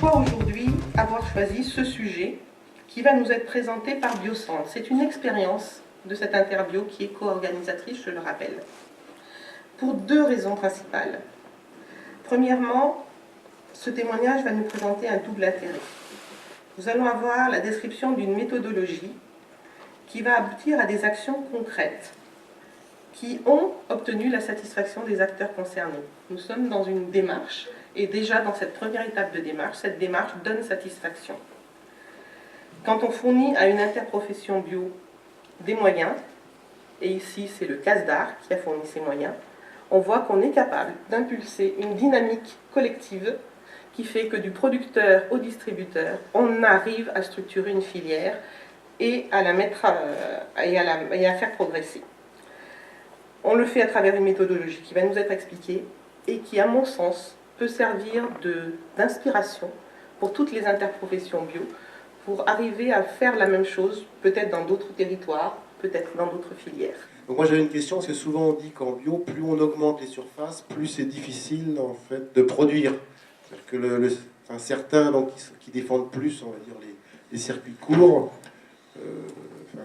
Pourquoi aujourd'hui avoir choisi ce sujet qui va nous être présenté par Biocentre? C'est une expérience de cette interbio qui est co-organisatrice, je le rappelle, pour deux raisons principales. Premièrement, ce témoignage va nous présenter un double intérêt. Nous allons avoir la description d'une méthodologie qui va aboutir à des actions concrètes qui ont obtenu la satisfaction des acteurs concernés. Nous sommes dans une démarche, et déjà dans cette première étape de démarche, cette démarche donne satisfaction. Quand on fournit à une interprofession bio des moyens, et ici c'est le CASDAR qui a fourni ces moyens, on voit qu'on est capable d'impulser une dynamique collective qui fait que du producteur au distributeur, on arrive à structurer une filière et à la mettre et à faire progresser. On le fait à travers une méthodologie qui va nous être expliquée et qui, à mon sens, peut servir d'inspiration pour toutes les interprofessions bio, pour arriver à faire la même chose, peut-être dans d'autres territoires, peut-être dans d'autres filières. Donc moi j'avais une question, parce que souvent on dit qu'en bio, plus on augmente les surfaces, plus c'est difficile en fait de produire. C'est-à-dire que certains donc, qui défendent plus, on va dire, les circuits courts,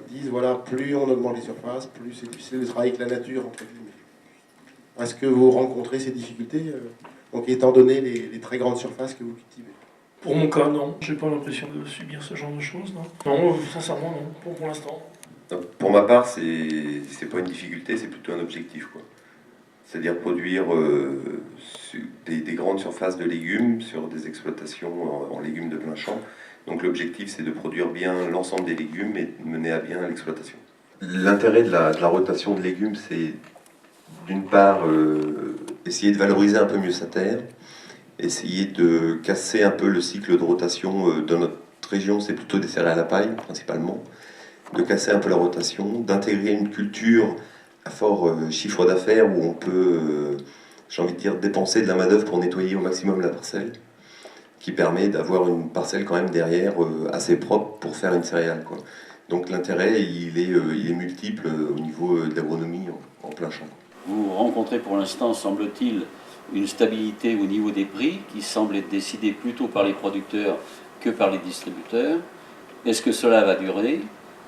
disent voilà, plus on augmente les surfaces, plus c'est difficile de travailler avec la nature, entre guillemets. Est-ce que vous rencontrez ces difficultés, donc étant donné les très grandes surfaces que vous cultivez? Pour mon cas, non. J'ai pas l'impression de subir ce genre de choses, non. Non, sincèrement, non, pour l'instant. Pour ma part, c'est pas une difficulté, c'est plutôt un objectif, quoi. C'est-à-dire produire des grandes surfaces de légumes sur des exploitations en légumes de plein champ. Donc l'objectif, c'est de produire bien l'ensemble des légumes et de mener à bien l'exploitation. L'intérêt de la rotation de légumes, c'est d'une part essayer de valoriser un peu mieux sa terre, essayer de casser un peu le cycle de rotation de notre région, c'est plutôt des céréales à paille principalement, de casser un peu la rotation, d'intégrer une culture à fort chiffre d'affaires où on peut, j'ai envie de dire, dépenser de la main-d'œuvre pour nettoyer au maximum la parcelle, qui permet d'avoir une parcelle quand même derrière assez propre pour faire une céréale, quoi. Donc l'intérêt, il est multiple au niveau de l'agronomie en plein champ. Vous rencontrez pour l'instant, semble-t-il, une stabilité au niveau des prix qui semble être décidée plutôt par les producteurs que par les distributeurs. Est-ce que cela va durer?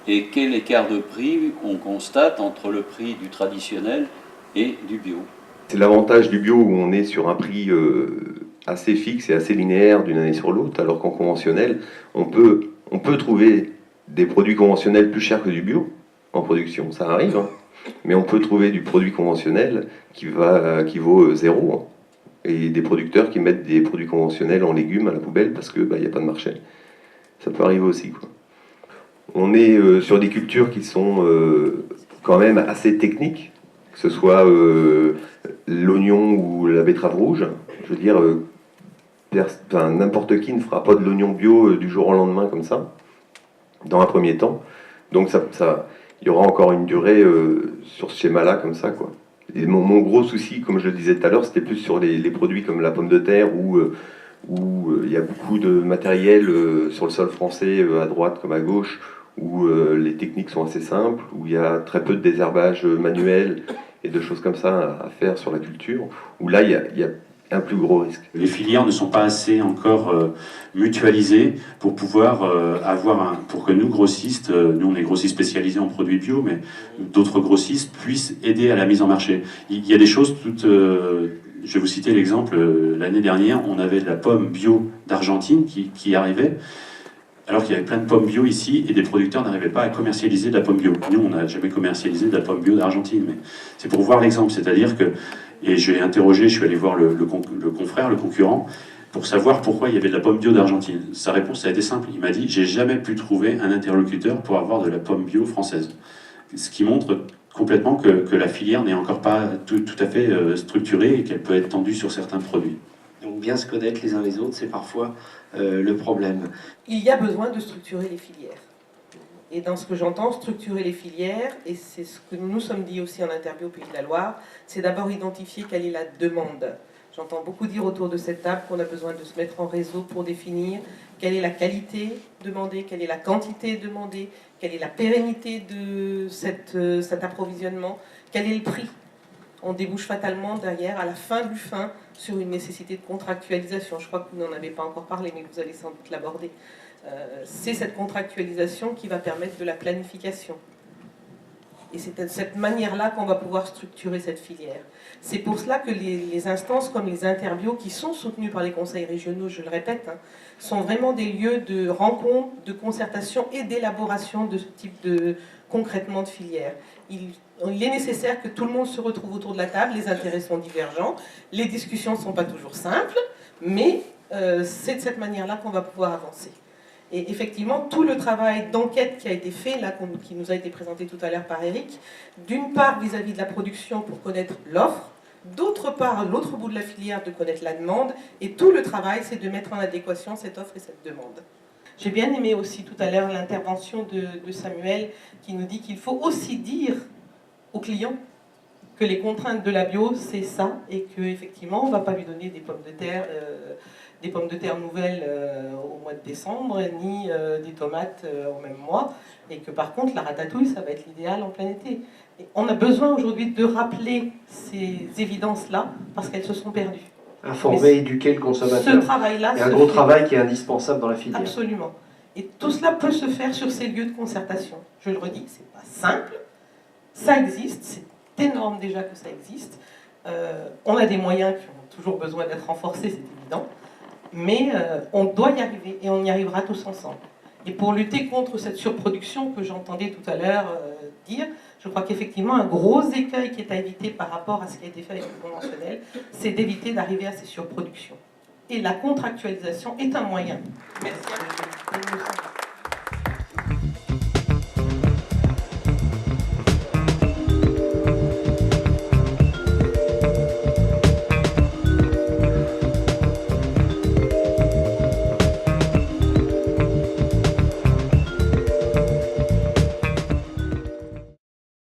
Et quel écart de prix on constate entre le prix du traditionnel et du bio? C'est l'avantage du bio où on est sur un prix assez fixe et assez linéaire d'une année sur l'autre, alors qu'en conventionnel, on peut trouver des produits conventionnels plus chers que du bio en production, ça arrive, hein. Mais on peut trouver du produit conventionnel qui vaut zéro, hein. Et des producteurs qui mettent des produits conventionnels en légumes à la poubelle parce qu'il n'y a pas de marché. Ça peut arriver aussi, quoi. On est sur des cultures qui sont quand même assez techniques, que ce soit l'oignon ou la betterave rouge. Je veux dire, n'importe qui ne fera pas de l'oignon bio du jour au lendemain comme ça, dans un premier temps. Donc il y aura encore une durée sur ce schéma-là comme ça, quoi. Et mon gros souci, comme je le disais tout à l'heure, c'était plus sur les produits comme la pomme de terre où il y a beaucoup de matériel sur le sol français, à droite comme à gauche, où les techniques sont assez simples, où il y a très peu de désherbage manuel et de choses comme ça à faire sur la culture, où là il y a un plus gros risque. Les filières ne sont pas assez encore mutualisées pour pouvoir pour que nous grossistes, nous on est grossistes spécialisés en produits bio, mais d'autres grossistes puissent aider à la mise en marché. Il y a des choses toutes... je vais vous citer l'exemple, l'année dernière, on avait de la pomme bio d'Argentine qui arrivait, alors qu'il y avait plein de pommes bio ici, et des producteurs n'arrivaient pas à commercialiser de la pomme bio. Nous, on n'a jamais commercialisé de la pomme bio d'Argentine, mais c'est pour voir l'exemple, c'est-à-dire que, et j'ai interrogé, je suis allé voir le confrère, le concurrent, pour savoir pourquoi il y avait de la pomme bio d'Argentine. Sa réponse a été simple, il m'a dit « j'ai jamais pu trouver un interlocuteur pour avoir de la pomme bio française ». Ce qui montre complètement que la filière n'est encore pas tout à fait structurée et qu'elle peut être tendue sur certains produits. Donc bien se connaître les uns les autres, c'est parfois le problème. Il y a besoin de structurer les filières. Et dans ce que j'entends, structurer les filières, et c'est ce que nous nous sommes dit aussi en interview au Pays de la Loire, c'est d'abord identifier quelle est la demande. J'entends beaucoup dire autour de cette table qu'on a besoin de se mettre en réseau pour définir quelle est la qualité demandée, quelle est la quantité demandée, quelle est la pérennité de cet approvisionnement, quel est le prix. on débouche fatalement derrière, à la fin du fin, sur une nécessité de contractualisation. Je crois que vous n'en avez pas encore parlé, mais vous allez sans doute l'aborder. C'est cette contractualisation qui va permettre de la planification. Et c'est de cette manière-là qu'on va pouvoir structurer cette filière. C'est pour cela que les instances comme les interbio, qui sont soutenues par les conseils régionaux, je le répète, hein, sont vraiment des lieux de rencontre, de concertation et d'élaboration de ce type concrètement de filière. Il est nécessaire que tout le monde se retrouve autour de la table, les intérêts sont divergents, les discussions ne sont pas toujours simples, mais c'est de cette manière-là qu'on va pouvoir avancer. Et effectivement, tout le travail d'enquête qui a été fait, là, qui nous a été présenté tout à l'heure par Eric, d'une part vis-à-vis de la production pour connaître l'offre, d'autre part, à l'autre bout de la filière, de connaître la demande, et tout le travail, c'est de mettre en adéquation cette offre et cette demande. J'ai bien aimé aussi tout à l'heure l'intervention de Samuel, qui nous dit qu'il faut aussi dire aux clients que les contraintes de la bio, c'est ça, et qu'effectivement, on ne va pas lui donner des pommes de terre nouvelles au mois de décembre, ni des tomates au même mois, et que par contre, la ratatouille, ça va être l'idéal en plein été. Et on a besoin aujourd'hui de rappeler ces évidences-là, parce qu'elles se sont perdues. Informer, éduquer le consommateur. Ce travail-là, c'est un gros travail qui est indispensable dans la filière. Absolument. Et tout cela peut se faire sur ces lieux de concertation. Je le redis, c'est pas simple, ça existe, c'est énorme déjà que ça existe. On a des moyens qui ont toujours besoin d'être renforcés, c'est évident, mais on doit y arriver et on y arrivera tous ensemble. Et pour lutter contre cette surproduction que j'entendais tout à l'heure dire, je crois qu'effectivement un gros écueil qui est à éviter par rapport à ce qui a été fait avec le conventionnel, c'est d'éviter d'arriver à ces surproductions. Et la contractualisation est un moyen. Merci à vous.